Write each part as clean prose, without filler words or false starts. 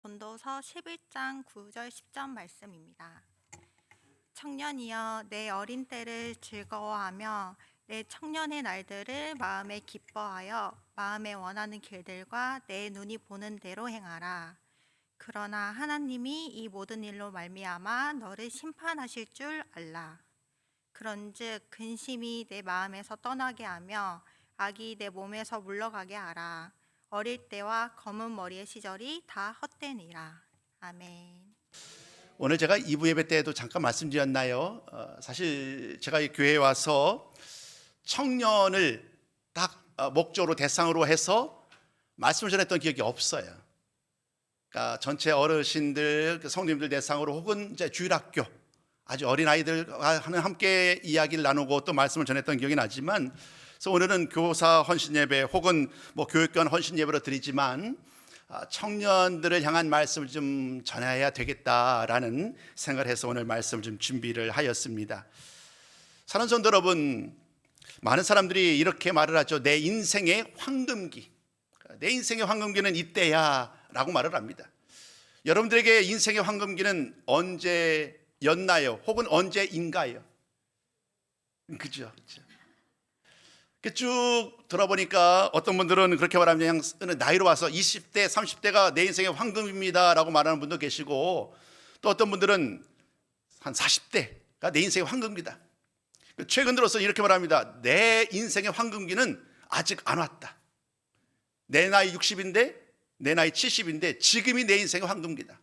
전도서 11장 9절 10절 말씀입니다. 청년이여 내 어린 때를 즐거워하며 내 청년의 날들을 마음에 기뻐하여 마음에 원하는 길들과 내 눈이 보는 대로 행하라. 그러나 하나님이 이 모든 일로 말미암아 너를 심판하실 줄 알라. 그런즉 근심이 내 마음에서 떠나게 하며 악이 내 몸에서 물러가게 하라. 어릴 때와 검은 머리의 시절이 다 헛되니라. 아멘. 오늘 제가 2부 예배 때에도 잠깐 말씀드렸나요? 사실 제가 이 교회에 와서 청년을 딱 목적으로 대상으로 해서 말씀을 전했던 기억이 없어요. 그러니까 전체 어르신들, 성도님들 대상으로 혹은 이제 주일학교 아주 어린 아이들과 함께 이야기를 나누고 또 말씀을 전했던 기억이 나지만, 그래서 오늘은 교사 헌신 예배 혹은 교육관 헌신 예배로 드리지만 청년들을 향한 말씀을 좀 전해야 되겠다라는 생각을 해서 오늘 말씀을 좀 준비를 하였습니다. 사랑하는 성도 여러분, 많은 사람들이 이렇게 말을 하죠. 내 인생의 황금기, 내 인생의 황금기는 이때야 라고 말을 합니다. 여러분들에게 인생의 황금기는 언제였나요? 혹은 언제인가요? 그죠? 쭉 들어보니까 어떤 분들은 그렇게 말합니다. 그냥 나이로 와서 20대, 30대가 내 인생의 황금입니다 라고 말하는 분도 계시고, 또 어떤 분들은 한 40대가 내 인생의 황금기다. 최근 들어서 이렇게 말합니다. 내 인생의 황금기는 아직 안 왔다. 내 나이 60인데 내 나이 70인데 지금이 내 인생의 황금기다.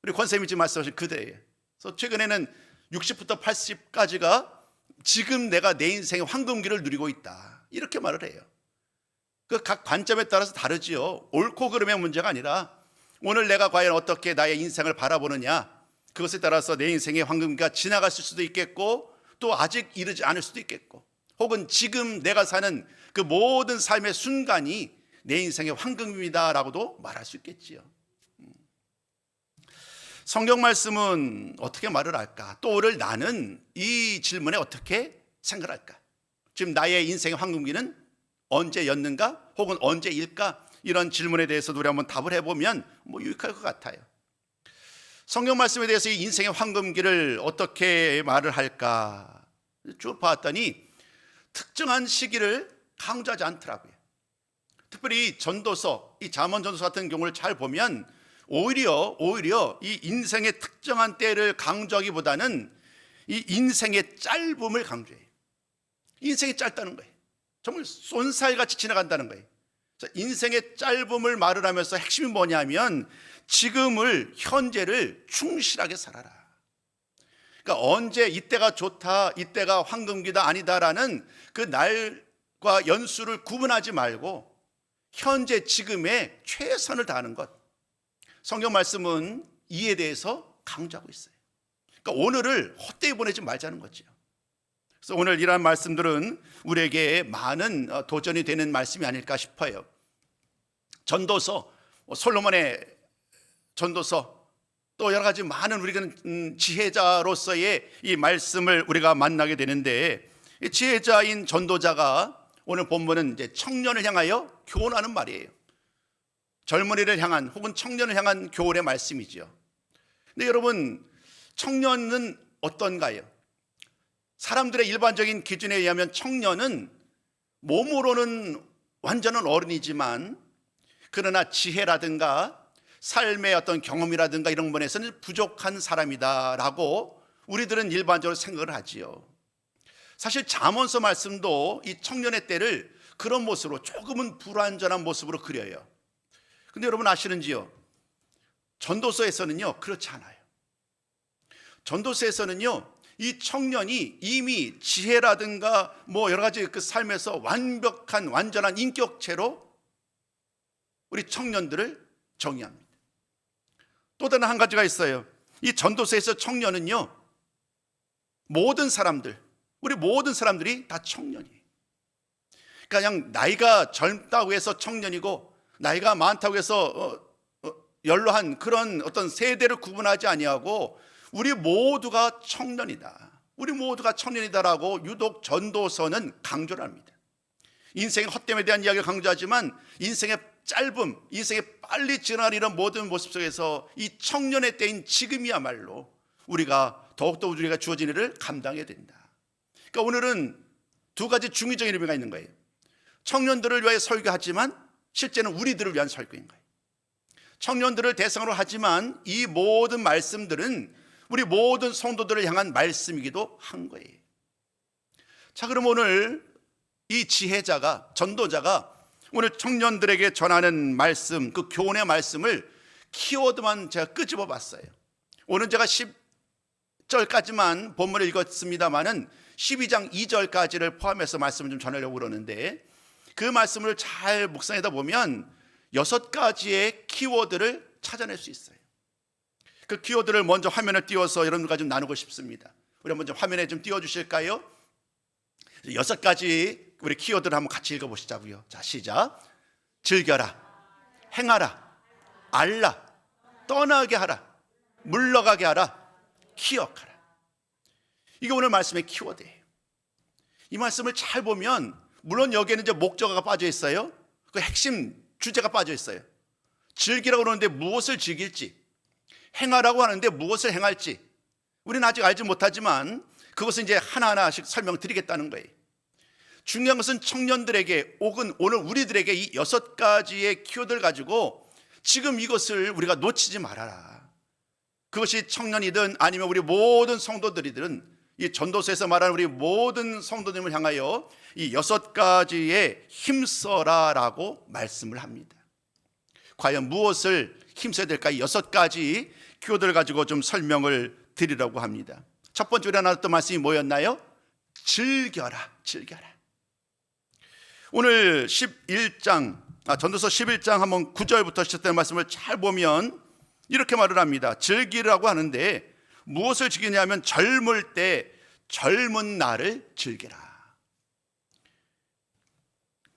우리 권쌤이 지금 말씀하신 그대예요. 그래서 최근에는 60부터 80까지가 지금 내가 내 인생의 황금기를 누리고 있다, 이렇게 말을 해요. 그 각 관점에 따라서 다르지요. 옳고 그름의 문제가 아니라 오늘 내가 과연 어떻게 나의 인생을 바라보느냐, 그것에 따라서 내 인생의 황금기가 지나갔을 수도 있겠고 또 아직 이르지 않을 수도 있겠고, 혹은 지금 내가 사는 그 모든 삶의 순간이 내 인생의 황금입니다 라고도 말할 수 있겠지요. 성경 말씀은 어떻게 말을 할까? 또 오늘 나는 이 질문에 어떻게 생각할까? 지금 나의 인생의 황금기는 언제였는가? 혹은 언제일까? 이런 질문에 대해서도 우리 한번 답을 해보면 유익할 것 같아요. 성경 말씀에 대해서 이 인생의 황금기를 어떻게 말을 할까? 쭉 봤더니 특정한 시기를 강조하지 않더라고요. 특별히 전도서, 이 잠언 전도서 같은 경우를 잘 보면 오히려 이 인생의 특정한 때를 강조하기보다는 이 인생의 짧음을 강조해요. 인생이 짧다는 거예요. 정말 쏜살같이 지나간다는 거예요. 인생의 짧음을 말을 하면서 핵심이 뭐냐면 지금을, 현재를 충실하게 살아라. 그러니까 언제 이때가 좋다, 이때가 황금기다, 아니다라는 그 날과 연수를 구분하지 말고 현재 지금에 최선을 다하는 것, 성경 말씀은 이에 대해서 강조하고 있어요. 그러니까 오늘을 헛되이 보내지 말자는 거죠. 그래서 오늘 이러한 말씀들은 우리에게 많은 도전이 되는 말씀이 아닐까 싶어요. 전도서, 솔로몬의 전도서, 또 여러 가지 많은 우리가 지혜자로서의 이 말씀을 우리가 만나게 되는데, 이 지혜자인 전도자가 오늘 본문은 이제 청년을 향하여 교훈하는 말이에요. 젊은이를 향한 혹은 청년을 향한 교훈의 말씀이죠. 근데 여러분, 청년은 어떤가요? 사람들의 일반적인 기준에 의하면 청년은 몸으로는 완전한 어른이지만 그러나 지혜라든가 삶의 어떤 경험이라든가 이런 부분에서는 부족한 사람이다라고 우리들은 일반적으로 생각을 하지요. 사실 잠언서 말씀도 이 청년의 때를 그런 모습으로, 조금은 불완전한 모습으로 그려요. 근데 여러분 아시는지요? 전도서에서는요 그렇지 않아요. 전도서에서는요 이 청년이 이미 지혜라든가 여러 가지 그 삶에서 완벽한, 완전한 인격체로 우리 청년들을 정의합니다. 또 다른 한 가지가 있어요. 이 전도서에서 청년은요 모든 사람들, 우리 모든 사람들이 다 청년이에요. 그러니까 그냥 나이가 젊다고 해서 청년이고 나이가 많다고 해서 연로한 그런 어떤 세대를 구분하지 아니하고 우리 모두가 청년이다, 우리 모두가 청년이다라고 유독 전도서는 강조를 합니다. 인생의 헛됨에 대한 이야기를 강조하지만 인생의 짧음, 인생에 빨리 지나가는 모든 모습 속에서 이 청년의 때인 지금이야말로 우리가 더욱더 우리가 주어진 일을 감당해야 된다. 그러니까 오늘은 두 가지 중의적인 의미가 있는 거예요. 청년들을 위하여 설교하지만 실제는 우리들을 위한 설교인 거예요. 청년들을 대상으로 하지만 이 모든 말씀들은 우리 모든 성도들을 향한 말씀이기도 한 거예요. 자, 그럼 오늘 이 지혜자가, 전도자가 오늘 청년들에게 전하는 말씀, 그 교훈의 말씀을 키워드만 제가 끄집어 봤어요. 오늘 제가 10절까지만 본문을 읽었습니다마는 12장 2절까지를 포함해서 말씀을 좀 전하려고 그러는데, 그 말씀을 잘 묵상하다 보면 6가지의 키워드를 찾아낼 수 있어요. 그 키워드를 먼저 화면에 띄워서 여러분들과 좀 나누고 싶습니다. 우리 한번 좀 화면에 좀 띄워주실까요? 6가지 우리 키워드를 한번 같이 읽어보시자고요. 자, 시작. 즐겨라, 행하라, 알라, 떠나게 하라, 물러가게 하라, 기억하라. 이게 오늘 말씀의 키워드예요. 이 말씀을 잘 보면 물론 여기에는 이제 목적어가 빠져 있어요. 그 핵심 주제가 빠져 있어요. 즐기라고 그러는데 무엇을 즐길지, 행하라고 하는데 무엇을 행할지 우리는 아직 알지 못하지만 그것은 이제 하나하나씩 설명드리겠다는 거예요. 중요한 것은 청년들에게 혹은 오늘 우리들에게 이 6가지의 키워드를 가지고 지금 이것을 우리가 놓치지 말아라. 그것이 청년이든 아니면 우리 모든 성도들이든 이 전도서에서 말하는 우리 모든 성도님을 향하여 이 6가지에 힘써라라고 말씀을 합니다. 과연 무엇을 힘써야 될까? 이 6가지 키워드를 가지고 좀 설명을 드리려고 합니다. 첫 번째 우리가 나눴던 말씀이 뭐였나요? 즐겨라, 즐겨라. 오늘 11장, 전도서 11장 한번 9절부터 시작되는 말씀을 잘 보면 이렇게 말을 합니다. 즐기라고 하는데 무엇을 즐기냐면 젊을 때 젊은 날을 즐기라.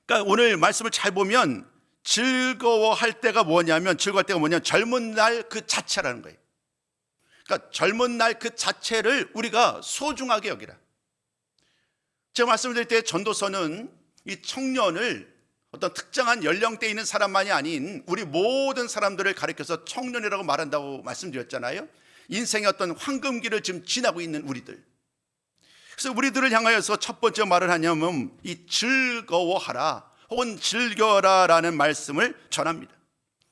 그러니까 오늘 말씀을 잘 보면 즐거워할 때가 뭐냐면, 즐거워할 때가 뭐냐면 젊은 날 그 자체라는 거예요. 그러니까 젊은 날 그 자체를 우리가 소중하게 여기라. 제가 말씀드릴 때 전도서는 이 청년을 어떤 특정한 연령대에 있는 사람만이 아닌 우리 모든 사람들을 가리켜서 청년이라고 말한다고 말씀드렸잖아요. 인생의 어떤 황금기를 지금 지나고 있는 우리들. 그래서 우리들을 향하여서 첫 번째 말을 하냐면 이 즐거워하라 혹은 즐겨라라는 말씀을 전합니다.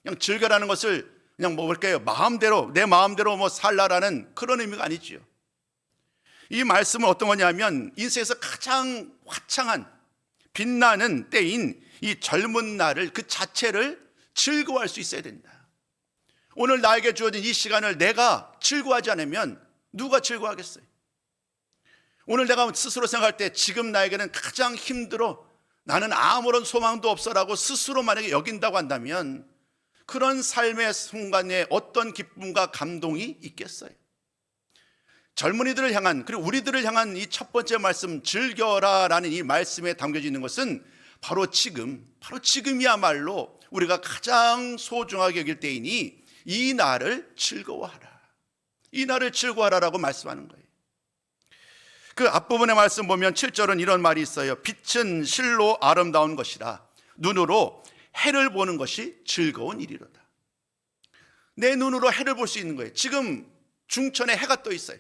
그냥 즐겨라는 것을 그냥 뭐 볼까요? 마음대로, 내 마음대로 뭐 살라라는 그런 의미가 아니지요. 이 말씀은 어떤 거냐면 인생에서 가장 화창한 빛나는 때인 이 젊은 날을 그 자체를 즐거워할 수 있어야 된다. 오늘 나에게 주어진 이 시간을 내가 즐거워하지 않으면 누가 즐거워하겠어요? 오늘 내가 스스로 생각할 때 지금 나에게는 가장 힘들어, 나는 아무런 소망도 없어라고 스스로 만약에 여긴다고 한다면 그런 삶의 순간에 어떤 기쁨과 감동이 있겠어요? 젊은이들을 향한, 그리고 우리들을 향한 이 첫 번째 말씀 즐겨라라는 이 말씀에 담겨져 있는 것은 바로 지금이야말로 우리가 가장 소중하게 여길 때이니 이 날을 즐거워하라, 이 날을 즐거워하라라고 말씀하는 거예요. 그 앞부분의 말씀 보면 7절은 이런 말이 있어요. 빛은 실로 아름다운 것이라 눈으로 해를 보는 것이 즐거운 일이로다. 내 눈으로 해를 볼 수 있는 거예요. 지금 중천에 해가 떠 있어요.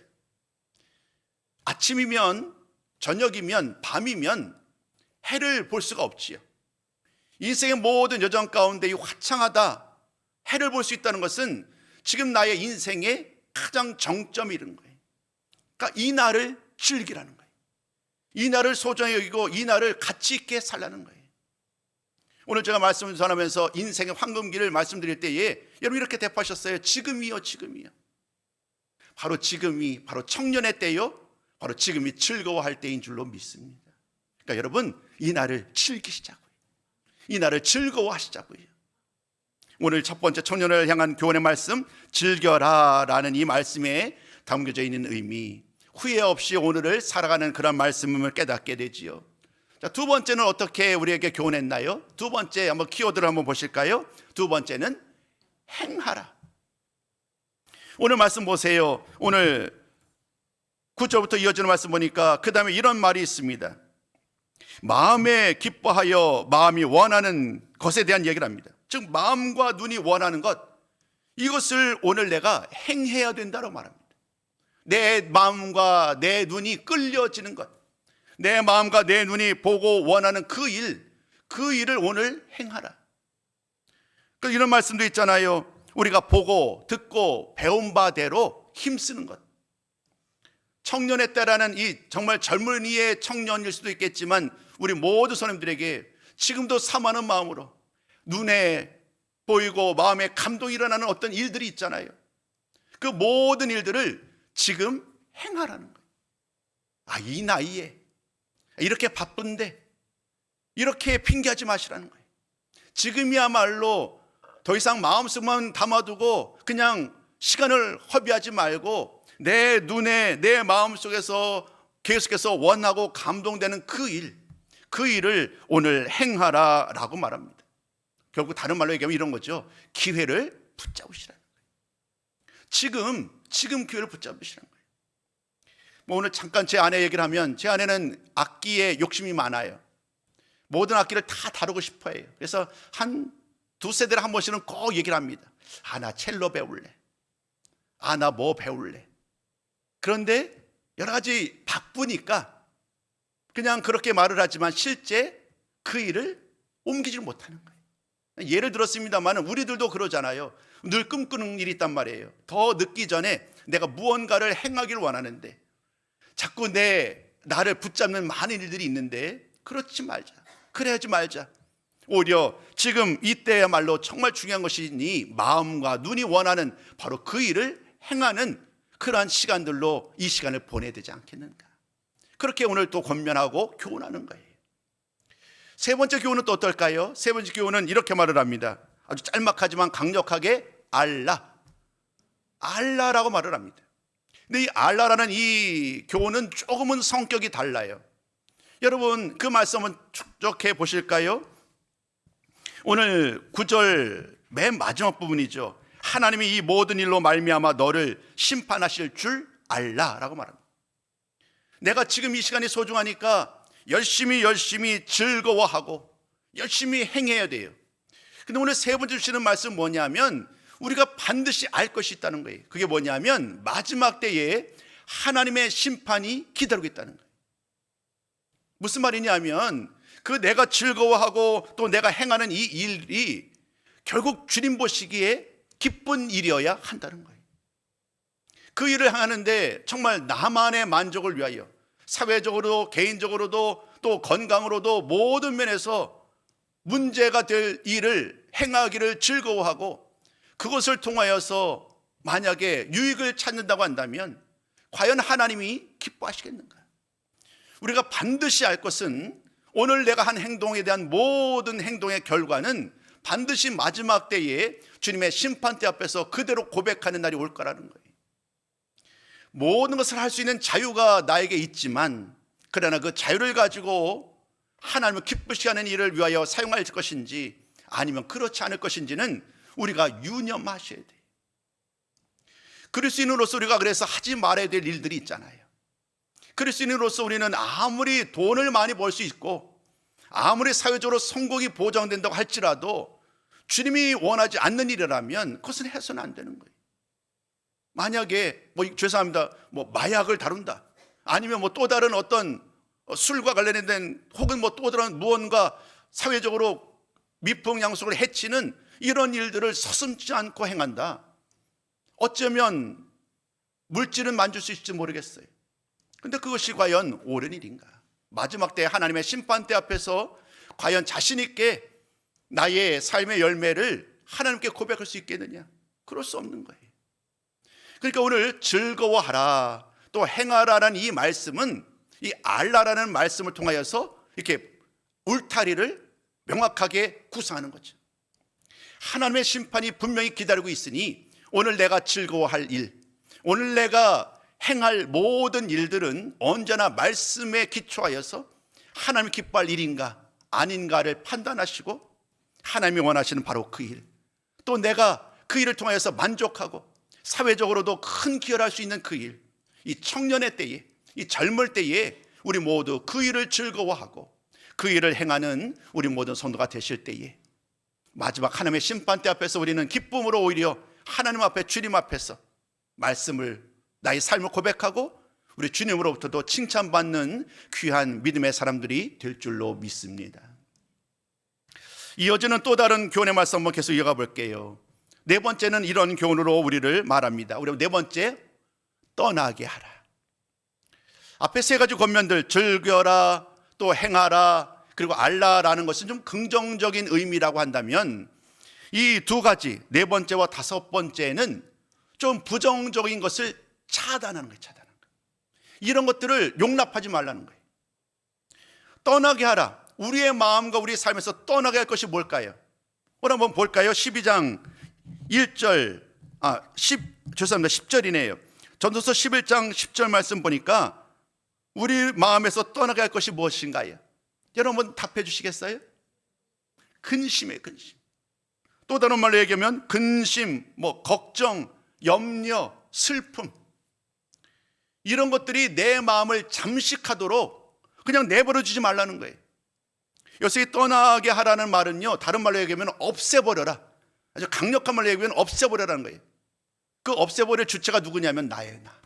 아침이면, 저녁이면, 밤이면 해를 볼 수가 없지요. 인생의 모든 여정 가운데 이 화창하다, 해를 볼 수 있다는 것은 지금 나의 인생의 가장 정점이 이른 거예요. 그러니까 이 날을 즐기라는 거예요. 이 날을 소중히 여기고 이 날을 가치 있게 살라는 거예요. 오늘 제가 말씀을 전하면서 인생의 황금기를 말씀드릴 때에 여러분 이렇게 대답하셨어요. 지금이요, 지금이요. 바로 지금이 바로 청년의 때요, 바로 지금이 즐거워할 때인 줄로 믿습니다. 그러니까 여러분 이 날을 즐기시자고요. 이 날을 즐거워하시자고요. 오늘 첫 번째 청년을 향한 교훈의 말씀 즐겨라라는 이 말씀에 담겨져 있는 의미, 후회 없이 오늘을 살아가는 그런 말씀을 깨닫게 되지요. 자, 두 번째는 어떻게 우리에게 교훈했나요? 두 번째 한번 키워드를 한번 보실까요? 두 번째는 행하라. 오늘 말씀 보세요. 오늘 9절부터 이어지는 말씀 보니까 그 다음에 이런 말이 있습니다. 마음에 기뻐하여 마음이 원하는 것에 대한 얘기를 합니다. 즉 마음과 눈이 원하는 것, 이것을 오늘 내가 행해야 된다고 말합니다. 내 마음과 내 눈이 끌려지는 것, 내 마음과 내 눈이 보고 원하는 그 일을 오늘 행하라. 이런 말씀도 있잖아요. 우리가 보고 듣고 배운 바대로 힘쓰는 것. 청년의 때라는 이 정말 젊은이의 청년일 수도 있겠지만 우리 모두 선생님들에게 지금도 사모하는 마음으로 눈에 보이고 마음에 감동이 일어나는 어떤 일들이 있잖아요. 그 모든 일들을 지금 행하라는 거예요. 이 나이에 이렇게 바쁜데 이렇게 핑계하지 마시라는 거예요. 지금이야말로 더 이상 마음속만 담아두고 그냥 시간을 허비하지 말고 내 눈에 내 마음속에서 계속해서 원하고 감동되는 그 일을 오늘 행하라라고 말합니다. 결국 다른 말로 얘기하면 이런 거죠. 기회를 붙잡으시라는 거예요. 지금 기회를 붙잡으시라는 거예요. 오늘 잠깐 제 아내 얘기를 하면, 제 아내는 악기에 욕심이 많아요. 모든 악기를 다 다루고 싶어 해요. 그래서 한 두세 달에 한 번씩은 꼭 얘기를 합니다. 나 첼로 배울래. 나 뭐 배울래. 그런데 여러 가지 바쁘니까 그냥 그렇게 말을 하지만 실제 그 일을 옮기지 못하는 거예요. 예를 들었습니다만 우리들도 그러잖아요. 늘 꿈꾸는 일이 있단 말이에요. 더 늦기 전에 내가 무언가를 행하기를 원하는데 자꾸 나를 붙잡는 많은 일들이 있는데 그렇지 말자. 그래야지 말자. 오히려 지금 이때야말로 정말 중요한 것이니 마음과 눈이 원하는 바로 그 일을 행하는 그러한 시간들로 이 시간을 보내야 되지 않겠는가. 그렇게 오늘 또 권면하고 교훈하는 거예요. 세 번째 교훈은 또 어떨까요? 세 번째 교훈은 이렇게 말을 합니다. 아주 짤막하지만 강력하게 알라라고 말을 합니다. 근데 이 알라라는 이 교훈은 조금은 성격이 달라요. 여러분 그 말씀은 축적해 보실까요? 오늘 9절 맨 마지막 부분이죠. 하나님이 이 모든 일로 말미암아 너를 심판하실 줄 알라라고 말합니다. 내가 지금 이 시간이 소중하니까 열심히 즐거워하고 열심히 행해야 돼요. 근데 오늘 세 번째 주시는 말씀 뭐냐면 우리가 반드시 알 것이 있다는 거예요. 그게 뭐냐면 마지막 때에 하나님의 심판이 기다리고 있다는 거예요. 무슨 말이냐면 그 내가 즐거워하고 또 내가 행하는 이 일이 결국 주님 보시기에 기쁜 일이어야 한다는 거예요. 그 일을 하는데 정말 나만의 만족을 위하여 사회적으로 개인적으로도 또 건강으로도 모든 면에서 문제가 될 일을 행하기를 즐거워하고 그것을 통하여서 만약에 유익을 찾는다고 한다면 과연 하나님이 기뻐하시겠는가? 우리가 반드시 알 것은 오늘 내가 한 행동에 대한 모든 행동의 결과는 반드시 마지막 때에 주님의 심판대 앞에서 그대로 고백하는 날이 올 거라는 거예요. 모든 것을 할 수 있는 자유가 나에게 있지만 그러나 그 자유를 가지고 하나님을 기쁘시게 하는 일을 위하여 사용할 것인지 아니면 그렇지 않을 것인지는 우리가 유념하셔야 돼요. 그리스도인으로서 우리가 그래서 하지 말아야 될 일들이 있잖아요. 그리스도인으로서 우리는 아무리 돈을 많이 벌 수 있고 아무리 사회적으로 성공이 보장된다고 할지라도 주님이 원하지 않는 일이라면 그것은 해서는 안 되는 거예요. 만약에 죄송합니다, 마약을 다룬다, 아니면 또 다른 어떤 술과 관련된 혹은 또 다른 무언가 사회적으로 미풍양속을 해치는 이런 일들을 서슴지 않고 행한다. 어쩌면 물질은 만질 수 있을지 모르겠어요. 근데 그것이 과연 옳은 일인가? 마지막 때 하나님의 심판대 앞에서 과연 자신 있게 나의 삶의 열매를 하나님께 고백할 수 있겠느냐? 그럴 수 없는 거예요. 그러니까 오늘 즐거워하라 또 행하라라는 이 말씀은 이 알라라는 말씀을 통하여서 이렇게 울타리를 명확하게 구상하는 거죠. 하나님의 심판이 분명히 기다리고 있으니 오늘 내가 즐거워할 일, 오늘 내가 행할 모든 일들은 언제나 말씀에 기초하여서 하나님이 기뻐할 일인가 아닌가를 판단하시고 하나님이 원하시는 바로 그 일, 또 내가 그 일을 통하여서 만족하고 사회적으로도 큰 기여를 할 수 있는 그 일, 이 청년의 때에, 이 젊을 때에 우리 모두 그 일을 즐거워하고 그 일을 행하는 우리 모든 성도가 되실 때에 마지막 하나님의 심판대 앞에서 우리는 기쁨으로 오히려 하나님 앞에, 주님 앞에서 말씀을, 나의 삶을 고백하고 우리 주님으로부터도 칭찬받는 귀한 믿음의 사람들이 될 줄로 믿습니다. 이어지는 또 다른 교훈의 말씀 한번 계속 이어가 볼게요. 네 번째는 이런 교훈으로 우리를 말합니다. 우리 네 번째, 떠나게 하라. 앞에 세 가지 권면들, 즐겨라, 또 행하라, 그리고 알라라는 것은 좀 긍정적인 의미라고 한다면, 이 두 가지, 네 번째와 다섯 번째는 좀 부정적인 것을 차단하는 거예요. 차단하는 거예요. 이런 것들을 용납하지 말라는 거예요. 떠나게 하라. 우리의 마음과 우리의 삶에서 떠나게 할 것이 뭘까요? 오늘 한번 볼까요? 12장 1절, 10절이네요. 전도서 11장 10절 말씀 보니까 우리 마음에서 떠나게 할 것이 무엇인가요? 여러분 답해 주시겠어요? 근심이에요, 근심. 또 다른 말로 얘기하면 근심, 걱정, 염려, 슬픔, 이런 것들이 내 마음을 잠식하도록 그냥 내버려 주지 말라는 거예요. 여기서 떠나게 하라는 말은요, 다른 말로 얘기하면 없애버려라. 아주 강력한 말로 얘기하면 없애버려라는 거예요. 그 없애버릴 주체가 누구냐면 나예요, 나.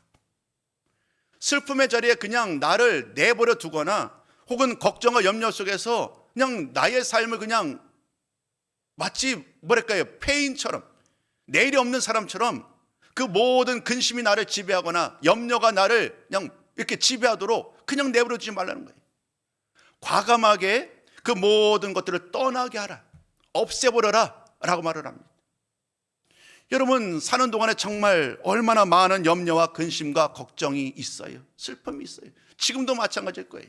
슬픔의 자리에 그냥 나를 내버려 두거나 혹은 걱정과 염려 속에서 그냥 나의 삶을 그냥 마치 폐인처럼, 내일이 없는 사람처럼 그 모든 근심이 나를 지배하거나 염려가 나를 그냥 이렇게 지배하도록 그냥 내버려 두지 말라는 거예요. 과감하게 그 모든 것들을 떠나게 하라, 없애버려라 라고 말을 합니다. 여러분, 사는 동안에 정말 얼마나 많은 염려와 근심과 걱정이 있어요. 슬픔이 있어요. 지금도 마찬가지일 거예요.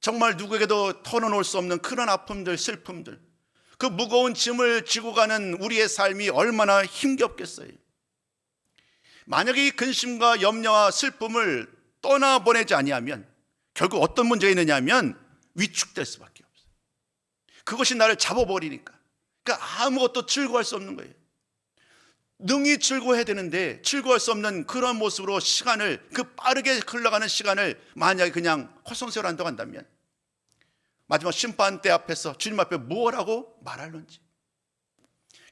정말 누구에게도 털어놓을 수 없는 그런 아픔들, 슬픔들, 그 무거운 짐을 지고 가는 우리의 삶이 얼마나 힘겹겠어요. 만약에 이 근심과 염려와 슬픔을 떠나보내지 아니하면 결국 어떤 문제가 있느냐 하면 위축될 수밖에 없어요. 그것이 나를 잡아버리니까. 그러니까 아무것도 즐거워할 수 없는 거예요. 능히 즐거워해야 되는데 즐거워할 수 없는 그런 모습으로 시간을, 그 빠르게 흘러가는 시간을 만약에 그냥 헛손세월한다고 한다면 마지막 심판대 앞에서 주님 앞에 무엇하고 말할런지.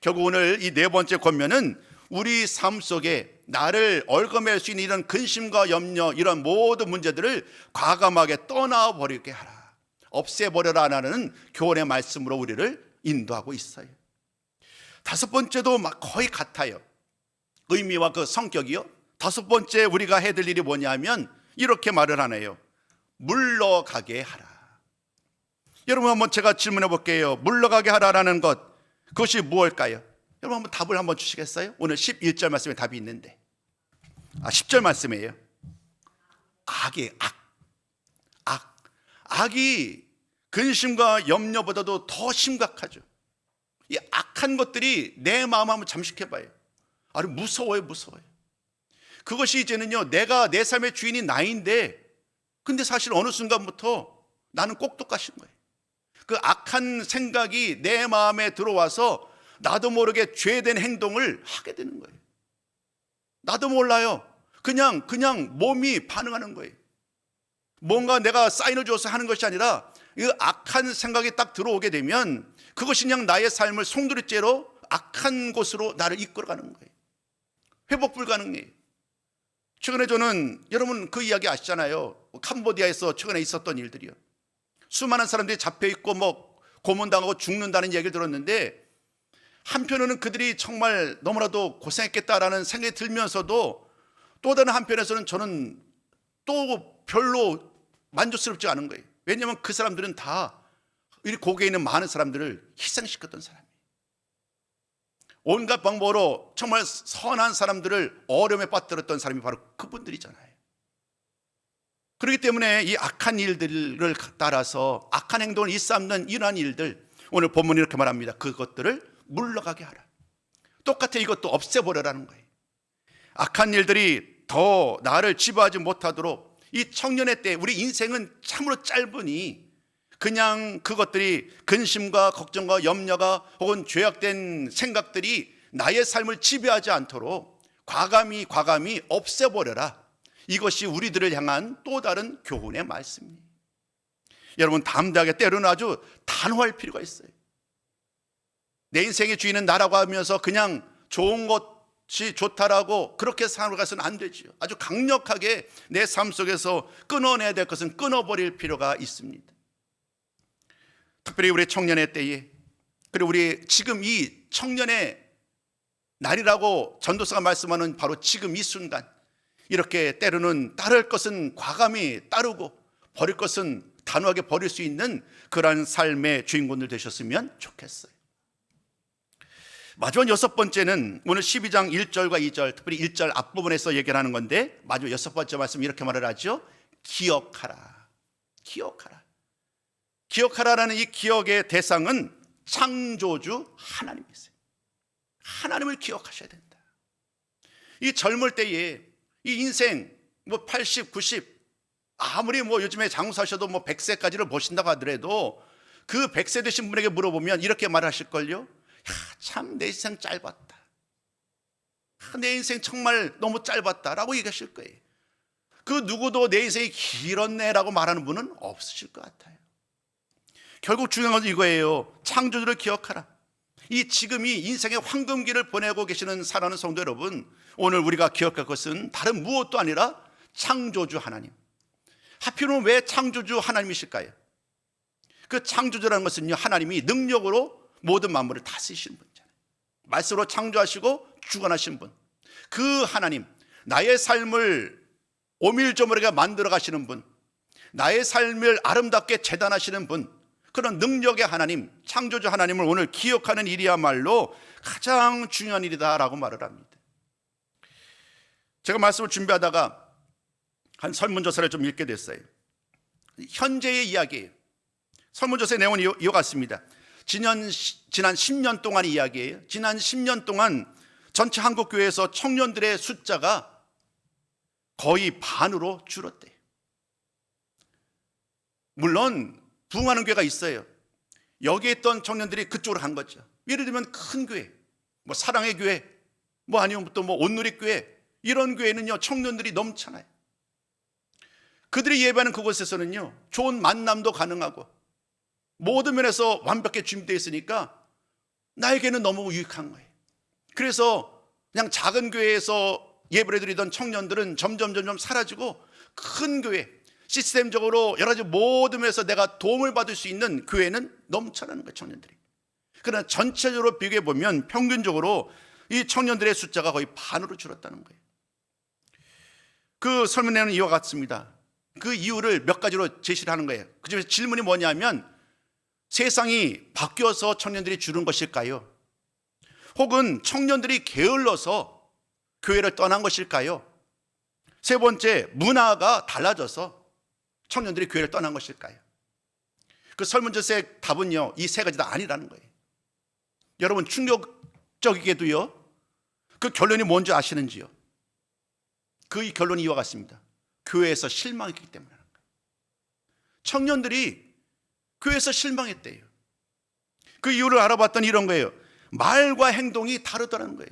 결국 오늘 이 네 번째 권면은 우리 삶 속에 나를 얽어맬 수 있는 이런 근심과 염려, 이런 모든 문제들을 과감하게 떠나버리게 하라, 없애버려라라는 교훈의 말씀으로 우리를 인도하고 있어요. 다섯 번째도 거의 같아요. 의미와 그 성격이요. 다섯 번째 우리가 해야 될 일이 뭐냐면 이렇게 말을 하네요. 물러가게 하라. 여러분, 한번 제가 질문해 볼게요. 물러가게 하라라는 것, 그것이 무엇일까요? 여러분 한번 답을 한번 주시겠어요? 오늘 11절 말씀에 답이 있는데 10절 말씀이에요. 악이에요. 악이 근심과 염려보다도 더 심각하죠. 이 악한 것들이 내 마음 한번 잠식해 봐요. 아주 무서워요. 그것이 이제는요, 내가 내 삶의 주인이 나인데 근데 사실 어느 순간부터 나는 꼭두가신 거예요. 그 악한 생각이 내 마음에 들어와서 나도 모르게 죄된 행동을 하게 되는 거예요. 나도 몰라요. 그냥 몸이 반응하는 거예요. 뭔가 내가 사인을 줘서 하는 것이 아니라 이 악한 생각이 딱 들어오게 되면 그것이 그냥 나의 삶을 송두리째로 악한 곳으로 나를 이끌어가는 거예요. 회복 불가능해요. 최근에 저는, 여러분 그 이야기 아시잖아요. 캄보디아에서 최근에 있었던 일들이요. 수많은 사람들이 잡혀있고 고문당하고 죽는다는 얘기를 들었는데, 한편으로는 그들이 정말 너무나도 고생했겠다라는 생각이 들면서도 또 다른 한편에서는 저는 또 별로 만족스럽지 않은 거예요. 왜냐하면 그 사람들은 다 이 고개에 있는 많은 사람들을 희생시켰던 사람이에요. 온갖 방법으로 정말 선한 사람들을 어려움에 빠뜨렸던 사람이 바로 그분들이잖아요. 그렇기 때문에 이 악한 일들을 따라서 악한 행동을 일삼는 이러한 일들, 오늘 본문이 이렇게 말합니다. 그것들을 물러가게 하라. 똑같아, 이것도 없애버려라는 거예요. 악한 일들이 더 나를 지배하지 못하도록 이 청년의 때, 우리 인생은 참으로 짧으니 그냥 그것들이 근심과 걱정과 염려가 혹은 죄악된 생각들이 나의 삶을 지배하지 않도록 과감히 없애버려라. 이것이 우리들을 향한 또 다른 교훈의 말씀입니다. 여러분, 담대하게, 때로는 아주 단호할 필요가 있어요. 내 인생의 주인은 나라고 하면서 그냥 좋은 것이 좋다라고 그렇게 살아가서는 안 되지요. 아주 강력하게 내 삶 속에서 끊어내야 될 것은 끊어버릴 필요가 있습니다. 특별히 우리 청년의 때에, 그리고 우리 지금 이 청년의 날이라고 전도서가 말씀하는 바로 지금 이 순간, 이렇게 때로는 따를 것은 과감히 따르고 버릴 것은 단호하게 버릴 수 있는 그러한 삶의 주인공들 되셨으면 좋겠어요. 마지막 여섯 번째는 오늘 12장 1절과 2절, 특별히 1절 앞부분에서 얘기를 하는 건데, 마지막 여섯 번째 말씀 이렇게 말을 하죠. 기억하라. 기억하라. 기억하라라는 이 기억의 대상은 창조주 하나님이세요. 하나님을 기억하셔야 된다. 이 젊을 때에 이 인생 80, 90, 아무리 요즘에 장사하셔도 100세까지를 보신다고 하더라도 그 100세 되신 분에게 물어보면 이렇게 말하실걸요. 참 내 인생 짧았다. 내 인생 정말 너무 짧았다라고 얘기하실 거예요. 그 누구도 내 인생이 길었네라고 말하는 분은 없으실 것 같아요. 결국 중요한 건 이거예요. 창조주를 기억하라. 이 지금이 인생의 황금기를 보내고 계시는 사랑하는 성도 여러분, 오늘 우리가 기억할 것은 다른 무엇도 아니라 창조주 하나님. 하필은 왜 창조주 하나님이실까요? 그 창조주라는 것은요, 하나님이 능력으로 모든 만물을 다스리시는 분이잖아요. 말씀으로 창조하시고 주관하신 분, 그 하나님, 나의 삶을 오밀조밀하게 만들어 가시는 분, 나의 삶을 아름답게 재단하시는 분, 그런 능력의 하나님, 창조주 하나님을 오늘 기억하는 일이야말로 가장 중요한 일이다라고 말을 합니다. 제가 말씀을 준비하다가 한 설문조사를 좀 읽게 됐어요. 현재의 이야기예요. 설문조사의 내용은 이와 같습니다. 지난 10년 동안 이야기예요. 지난 10년 동안 전체 한국교회에서 청년들의 숫자가 거의 반으로 줄었대요. 물론 부흥하는 교회가 있어요. 여기에 있던 청년들이 그쪽으로 간 거죠. 예를 들면 큰 교회, 사랑의 교회, 아니면 또 온누리 교회, 이런 교회는요 청년들이 넘쳐나요. 그들이 예배하는 그곳에서는요 좋은 만남도 가능하고 모든 면에서 완벽하게 준비되어 있으니까 나에게는 너무 유익한 거예요. 그래서 그냥 작은 교회에서 예배를 드리던 청년들은 점점 사라지고 큰 교회, 시스템적으로 여러 가지 모든 면에서 내가 도움을 받을 수 있는 교회는 넘쳐나는 거예요, 청년들이. 그러나 전체적으로 비교해 보면 평균적으로 이 청년들의 숫자가 거의 반으로 줄었다는 거예요. 그 설문에는 이와 같습니다. 그 이유를 몇 가지로 제시를 하는 거예요. 그중에서 질문이 뭐냐면, 세상이 바뀌어서 청년들이 줄은 것일까요? 혹은 청년들이 게을러서 교회를 떠난 것일까요? 세 번째, 문화가 달라져서 청년들이 교회를 떠난 것일까요? 그 설문조사의 답은요, 이 세 가지 다 아니라는 거예요. 여러분, 충격적이게도요, 그 결론이 뭔지 아시는지요? 그 결론이 이와 같습니다. 교회에서 실망했기 때문에. 청년들이 교회에서 실망했대요. 그 이유를 알아봤더니 이런 거예요. 말과 행동이 다르다는 거예요.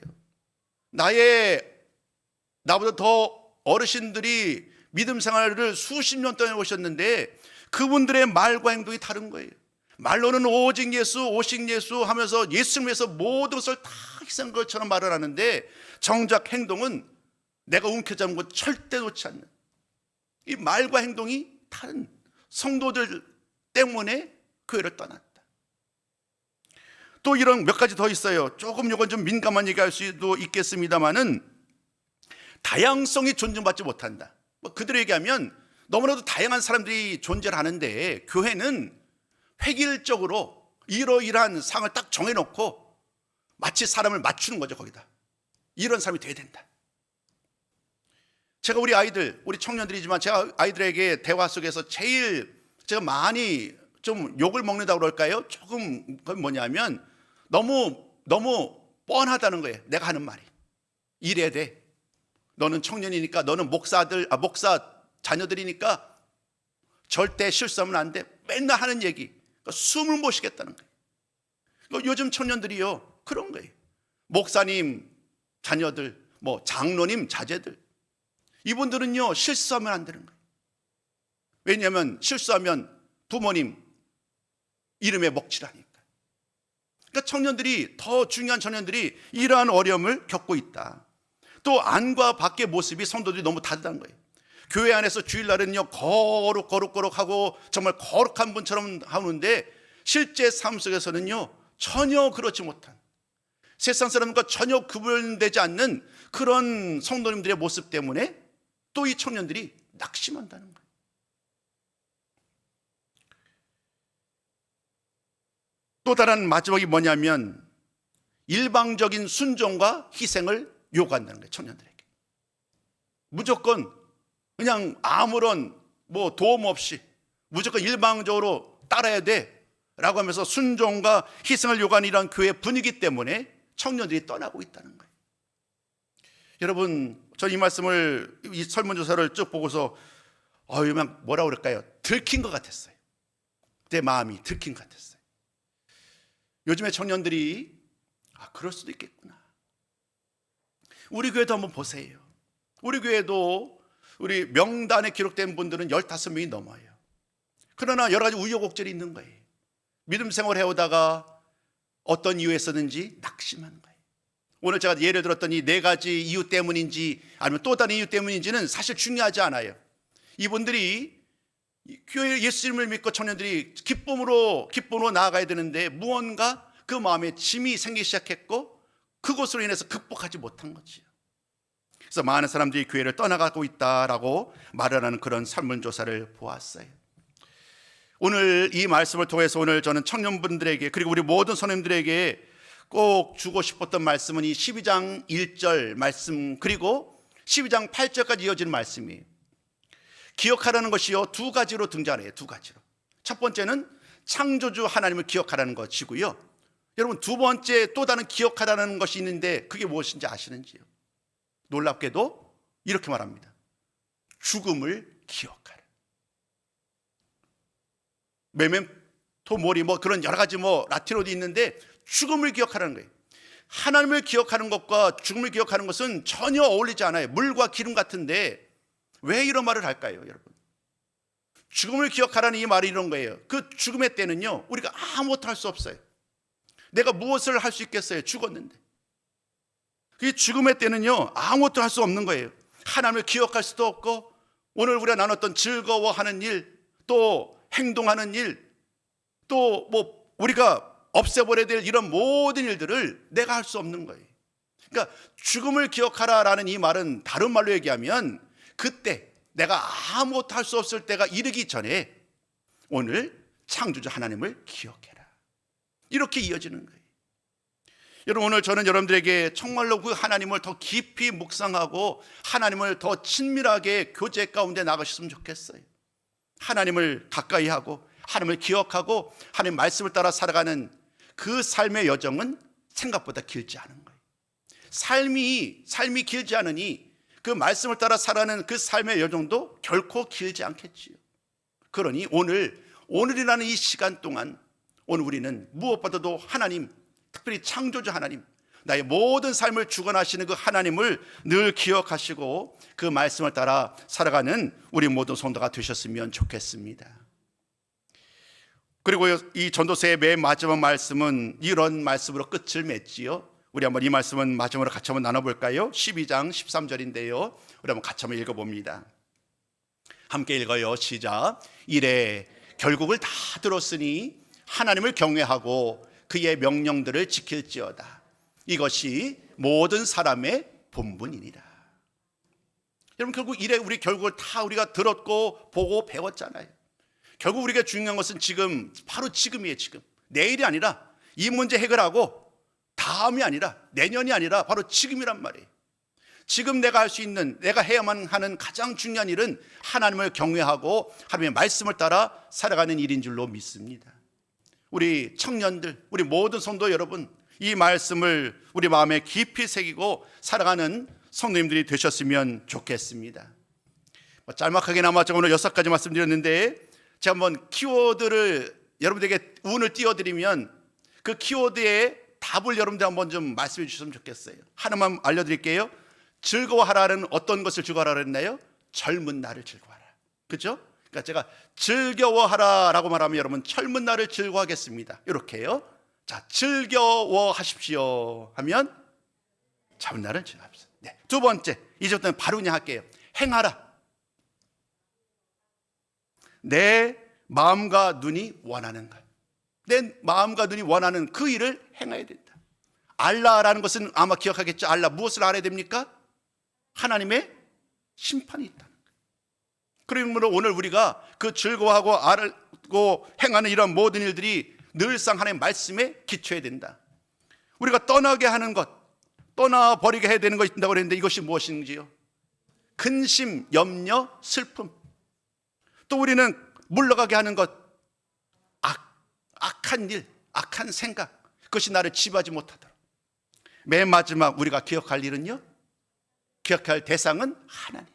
나보다 더 어르신들이 믿음 생활을 수십 년 동안 오셨는데 그분들의 말과 행동이 다른 거예요. 말로는 오직 예수, 오직 예수 하면서 예수를 위해서 모든 것을 다 희생한 것처럼 말을 하는데 정작 행동은 내가 움켜잡은 것 절대 놓지 않는, 이 말과 행동이 다른 성도들 때문에 교회를 떠났다. 또 이런 몇 가지 더 있어요. 조금 이건 좀 민감한 얘기할 수도 있겠습니다만은 다양성이 존중받지 못한다. 그대로 얘기하면 너무나도 다양한 사람들이 존재를 하는데 교회는 획일적으로 이러이러한 상을 딱 정해놓고 마치 사람을 맞추는 거죠. 거기다 이런 사람이 돼야 된다. 제가 우리 아이들, 우리 청년들이지만 제가 아이들에게 대화 속에서 제일 제가 많이 좀 욕을 먹는다고 그럴까요? 조금 그건 뭐냐면 너무 뻔하다는 거예요. 내가 하는 말이 이래야 돼. 너는 청년이니까, 너는 목사 자녀들이니까 절대 실수하면 안 돼. 맨날 하는 얘기, 그러니까 숨을 못 쉬겠다는 거예요. 그러니까 요즘 청년들이요 그런 거예요. 목사님 자녀들, 장로님 자제들, 이분들은요 실수하면 안 되는 거예요. 왜냐하면 실수하면 부모님 이름에 먹칠하니까. 그러니까 청년들이, 더 중요한 청년들이 이러한 어려움을 겪고 있다. 또 안과 밖의 모습이 성도들이 너무 다르다는 거예요. 교회 안에서 주일날은요 거룩하고 정말 거룩한 분처럼 하는데 실제 삶 속에서는요 전혀 그렇지 못한, 세상 사람과 전혀 구별되지 않는 그런 성도님들의 모습 때문에 또 이 청년들이 낙심한다는 거예요. 또 다른 마지막이 뭐냐면 일방적인 순종과 희생을 요구한다는 거예요. 청년들에게 무조건 그냥 아무런 도움 없이 무조건 일방적으로 따라야 돼 라고 하면서 순종과 희생을 요구하는 이런 교회 분위기 때문에 청년들이 떠나고 있다는 거예요. 여러분, 저 이 말씀을, 이 설문조사를 쭉 보고서 그냥 뭐라 그럴까요? 들킨 것 같았어요. 내 마음이 들킨 것 같았어요. 요즘에 청년들이 그럴 수도 있겠구나. 우리 교회도 한번 보세요. 우리 교회도 우리 명단에 기록된 분들은 15명이 넘어요. 그러나 여러 가지 우여곡절이 있는 거예요. 믿음 생활을 해오다가 어떤 이유에서든지 낙심하는 거예요. 오늘 제가 예를 들었던 이 4가지 이유 때문인지 아니면 또 다른 이유 때문인지는 사실 중요하지 않아요. 이분들이 교회 예수님을 믿고 청년들이 기쁨으로 나아가야 되는데 무언가 그 마음에 짐이 생기기 시작했고 그것으로 인해서 극복하지 못한 거지요. 그래서 많은 사람들이 교회를 떠나가고 있다라고 말을 하는 그런 설문조사를 보았어요. 오늘 이 말씀을 통해서 오늘 저는 청년분들에게 그리고 우리 모든 선생님들에게 꼭 주고 싶었던 말씀은 이 12장 1절 말씀 그리고 12장 8절까지 이어지는 말씀이에요. 기억하라는 것이요 2가지로 등장해요. 2가지로. 첫 번째는 창조주 하나님을 기억하라는 것이고요. 여러분, 두 번째 또 다른 기억하라는 것이 있는데 그게 무엇인지 아시는지요? 놀랍게도 이렇게 말합니다. 죽음을 기억하라. 메멘토 모리 그런 여러 가지 라틴어도 있는데 죽음을 기억하라는 거예요. 하나님을 기억하는 것과 죽음을 기억하는 것은 전혀 어울리지 않아요. 물과 기름 같은데 왜 이런 말을 할까요, 여러분? 죽음을 기억하라는 이 말이 이런 거예요. 그 죽음의 때는요 우리가 아무것도 할 수 없어요. 내가 무엇을 할 수 있겠어요? 죽었는데. 그 죽음의 때는요 아무것도 할 수 없는 거예요. 하나님을 기억할 수도 없고 오늘 우리가 나눴던 즐거워하는 일, 또 행동하는 일, 또 우리가 없애버려야 될 이런 모든 일들을 내가 할 수 없는 거예요. 그러니까 죽음을 기억하라라는 이 말은 다른 말로 얘기하면 그때 내가 아무것도 할 수 없을 때가 이르기 전에 오늘 창조주 하나님을 기억해라. 이렇게 이어지는 거예요. 여러분, 오늘 저는 여러분들에게 정말로 그 하나님을 더 깊이 묵상하고 하나님을 더 친밀하게 교제 가운데 나가셨으면 좋겠어요. 하나님을 가까이 하고 하나님을 기억하고 하나님 말씀을 따라 살아가는 그 삶의 여정은 생각보다 길지 않은 거예요. 삶이 길지 않으니 그 말씀을 따라 살아가는 그 삶의 여정도 결코 길지 않겠지요. 그러니 오늘이라는 이 시간 동안 오늘 우리는 무엇보다도 하나님, 특별히 창조주 하나님, 나의 모든 삶을 주관하시는 그 하나님을 늘 기억하시고 그 말씀을 따라 살아가는 우리 모든 성도가 되셨으면 좋겠습니다. 그리고 이 전도서의 맨 마지막 말씀은 이런 말씀으로 끝을 맺지요. 우리 한번 이 말씀은 마지막으로 같이 한번 나눠볼까요? 12장 13절인데요 우리 한번 같이 한번 읽어봅니다. 함께 읽어요. 시작. 이래 결국을 다 들었으니 하나님을 경외하고 그의 명령들을 지킬지어다. 이것이 모든 사람의 본분이니라. 여러분, 결국 이래 우리 결국을 다 우리가 들었고 보고 배웠잖아요. 결국 우리가 중요한 것은 지금, 바로 지금이에요. 지금 내일이 아니라, 이 문제 해결하고 다음이 아니라, 내년이 아니라 바로 지금이란 말이에요. 지금 내가 할 수 있는, 내가 해야만 하는 가장 중요한 일은 하나님을 경외하고 하나님의 말씀을 따라 살아가는 일인 줄로 믿습니다. 우리 청년들, 우리 모든 성도 여러분, 이 말씀을 우리 마음에 깊이 새기고 살아가는 성도님들이 되셨으면 좋겠습니다. 짤막하게나마 오늘 6가지 말씀드렸는데, 제가 한번 키워드를 여러분들에게 운을 띄워드리면 그 키워드의 답을 여러분들 한번 좀 말씀해 주셨으면 좋겠어요. 하나만 알려드릴게요. 즐거워하라는 어떤 것을 즐거워하라 했나요? 젊은 날을 즐거워하라. 그렇죠? 그러니까 제가 즐거워하라라고 말하면 여러분 젊은 날을 즐거워하겠습니다. 이렇게요. 자, 즐거워하십시오 하면 잡은 날은 지납시다. 네. 두 번째, 이제부터는 바로 그냥 할게요. 행하라. 내 마음과 눈이 원하는 것, 내 마음과 눈이 원하는 그 일을 행해야 된다. 알라라는 것은 아마 기억하겠죠. 알라, 무엇을 알아야 됩니까? 하나님의 심판이 있다는 것. 그러므로 오늘 우리가 그 즐거워하고 알고 행하는 이런 모든 일들이 늘상 하나님의 말씀에 기초해야 된다. 우리가 떠나게 하는 것, 떠나버리게 해야 되는 것이 있다고 그랬는데 이것이 무엇인지요? 근심, 염려, 슬픔. 또 우리는 물러가게 하는 것, 악한 일, 악한 생각, 그것이 나를 지배하지 못하도록. 맨 마지막 우리가 기억할 일은요, 기억할 대상은 하나님.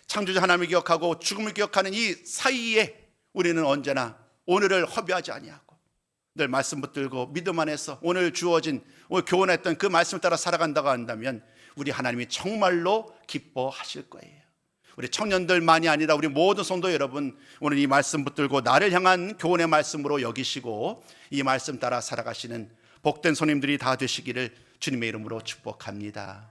창조주 하나님을 기억하고 죽음을 기억하는 이 사이에 우리는 언제나 오늘을 허비하지 아니하고 늘 말씀 붙들고 믿음 안에서 오늘 주어진, 오늘 교훈했던 그 말씀을 따라 살아간다고 한다면 우리 하나님이 정말로 기뻐하실 거예요. 우리 청년들만이 아니라 우리 모든 성도 여러분, 오늘 이 말씀 붙들고 나를 향한 교훈의 말씀으로 여기시고 이 말씀 따라 살아가시는 복된 손님들이 다 되시기를 주님의 이름으로 축복합니다.